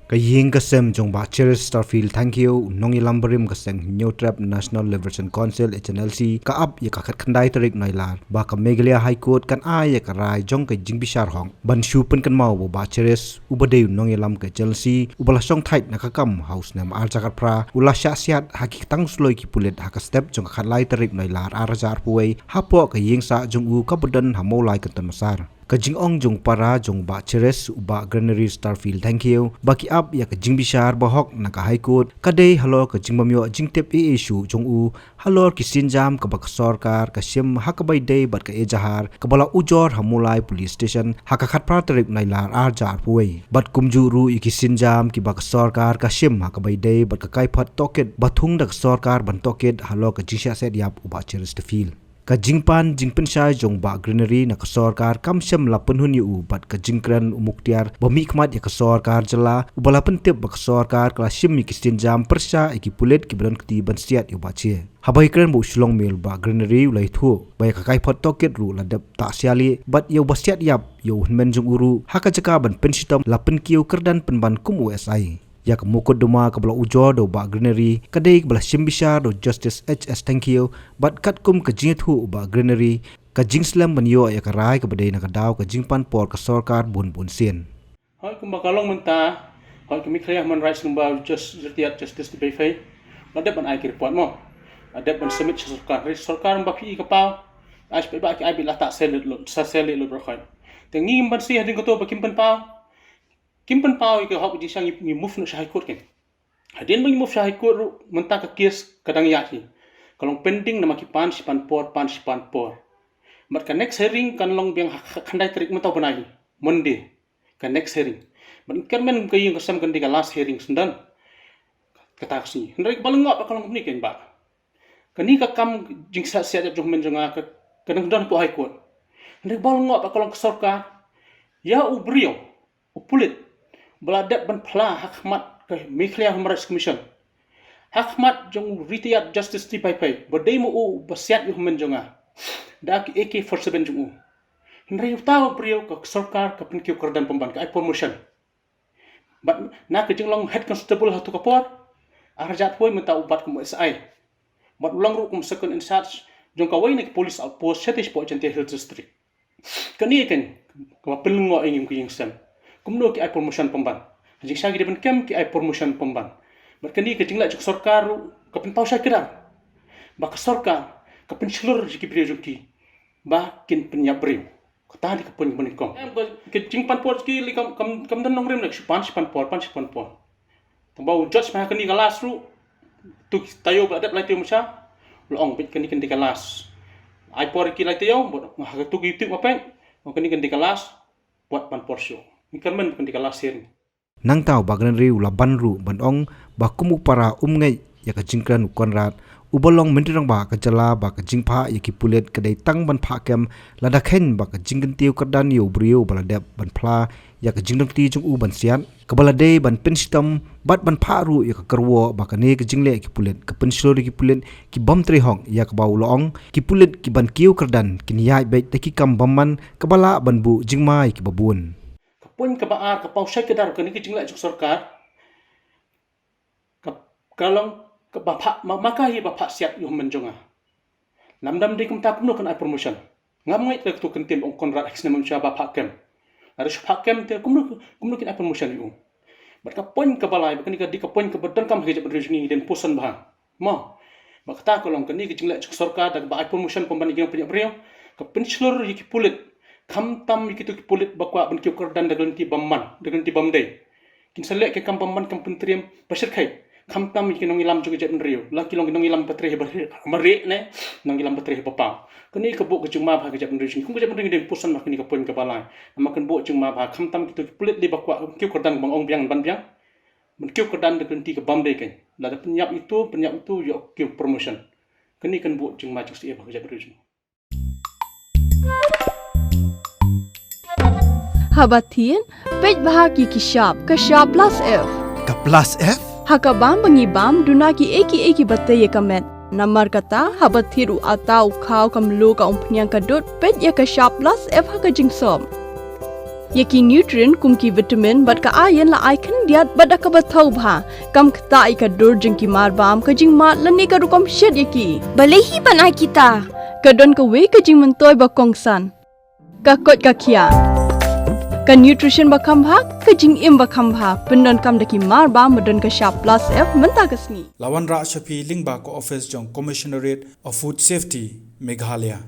Kaying kasem jong ba Cheris Starfield thank you nongi lambarim kaseng New Trap National Liberation Council HNLC ka up ya ka khandai tarik noilar ba ka Meghalaya High Court kan ya ka rai jong ka jingbishar hong ban shupen kan mau ba Cheris ubadeu nongi lam ka Chelsea ubala song thait na ka kam house nam arjakar pra ula syasiat hakik tang sloi ki pulet haka step jong ka khandai tarik noilar arjar puai hapo ka ying sa jong u ka bedan hamolai kan masar Kajing ong jong para jong ba Cheres uba Granary Starfield thank you baki up ya kajing bishar bahok na ka High Court kadai halor kajing mamyo jing tep issue jong u halor kisin jam ka bak sarkar ka sim hakabai day bat ka ejahar ka bala ujor hamulai police station haka khat pra tarik nailar arjar puai bat kumju ru ikisin jam ki bak sarkar ka sim hakabai day bat ka kai phat toket bathung dak sarkar ban toket halor ka jisha set yap uba Cheres Starfield ka jingpan jingpen sha jong ba Granary na ka sarkar kam syam la penhun yu bat ka jingkran umuktiar bami khmat ya ka sarkar jala ubala pentep ba ka sarkar kala syim mi kistin jam persha iki pulet ki bran kti ban siat yu ba che habai kren bu shlong mil ba Granary ulai thu ba ka kai phot toket ru la dep ta siali bat yu ba siat yap yu men jong uru haka jaka ban pensitam la pen kiu kerdan penban kum USI ya ka mukod duma ka bala ujor do ba Granary kadai bala simbisha do Justice HS thank you bat kat kum ka jingthu ba Granary ka jingslam banyo ya ka rai ka badai na ka daw ka jingpan por ka sarkar bun sien hoi kum bakalong menta hoi kami khaya human rights number justice to be fair ada ban ai ki report mo ada ban submit sarkar ba pi ka pau as ba ki ai bi la ta sel lo bro khoi tengi ban si hadin ko to ba kim pan pau Kimpan pau ke hok di sang ni move no High Court ken. Hadin bang move High Court ru menta ka case kadang ya hi. Kalong pending nama ki pan si pan por. Mat ka next hearing kan long biang khandai tarik menta banai. Monday ka next hearing. Mat kan men ka yung kasam kan di ka last hearing sundan. Kata si. Hendrai balengok pa kalong ni ken ba. Kani ka kam jingsa siat jong men jonga ka kadang dan po High Court. Hendrai balengok pa kalong sarkar ya ubrio upulit beladap ban pla hakmat ke Meghalaya Human Rights Commission hakmat jong retired justice ti pai badai mo u basiat yu men jonga da ki AK47 jong u hendrai taw priyo ka sarkar ka pinkiu kerdan pemban ka promotion bat na ke jenglong head constable hatu ka por arjat poi menta ubat ku SI bat ulang ru kum second in charge jong ka wai na police outpost setish po jente hill district kani ken ka pelungo ingim ku yingsan kumno ki ai promotion pemban jing sagi depan kem ki ai promotion pemban berkeni ke jingla juk sarkar ka pen pausa kira ba ka sarkar ka pen slur ki priyo ki ba kin pen yabri ka ta di ka pen menikong ke jing pan por ki li kam dan nong rem nak pan por tambau judge ma kani galas ru tu tayo ba dap lai tu musa long bit kani galas ai por ki lai tayo bo ha tu ki tu apa kani galas buat pan por show Ikan kan di kelas ini. Nang tahu bagan riu laban ru bandong bakumu para ngai ya ka jingkran konrat ubolong mendirang ba ka jala ba ka jingpa ya ki pulet kadai tang ban pha kem ladakhen ba ka jingkan tiu kerdan yu brio baladep ban pla ya ka jingdang ti jung u ban siat ka balade ban penstam bat ban pha ru ya ka kerwo ba ka ne ka jingle ki pulet ka penslo ki pulet ki bam tri hong ya ka bau long ki pulet ki ban kiu kerdan ki niai baik ta ki kam bamman ka bala ban bu jingmai ki babun pun ke baar ke pausai ke dar ke ni jingla juk sarkar kalong ke bapak maka hi bapak siap yu menjonga namdam de kum tak no kan ai promotion ngamai te tu kentem ong konrat exnem cha bapak kem ada bapak kem te kum no kin ai promotion yu berka pun ke balai berkani ke di ke pun ke bedan kam hejab rejni den pusan bah mo bakta kalong ke ni jingla juk sarkar dak ba ai promotion pemban igeng punya brio ke penslur yiki pulit kam tam kitu ki pulit bakwa ban ki kerdan dagan ti bamman dagan ti bamdai kin selek ke kam bamman kam pentriam pasir khai kam tam ki nong ilam juga jet rio la ki long nong ilam patre mari ne nong ilam patre papa kini ke bu ke juma ba ke jet rio kum jet rio den pusan mak ni ke poin ke balai makan bu juma ba kam tam kitu ki pulit li bakwa ki kerdan bang ong biang ban biang ban ki kerdan dagan ti ke bamdai kan la da penyap itu yo ki promotion kini kan bu juma juk si ba ke jet rio Habatin, pej bahagi kashab plus F. ka plus F Hakabam bangibam dunaki eki batay kamet. Namar kata habathiru atau kau kamlu ka umpnyang kadut pej ya kashab plus F haka jingsom. Yaki nutrient kumki vitamin bat ka ayan la icon diat bada ka bathau bha kam khta ai ka dur jing ki mar bam ka jing ma lani ka rukom shed yaki Balehi banai kita. ka don ka we ka jing mentoy ba kongsan ka kot ka khia ka nutrition ba kham bha ka jing im ba kham bha pendon kam daki mar bam madon ka sharp plus f menta kasni Lawan Ra Shafi Lingba ko office jong Commissionerate of Food Safety Meghalaya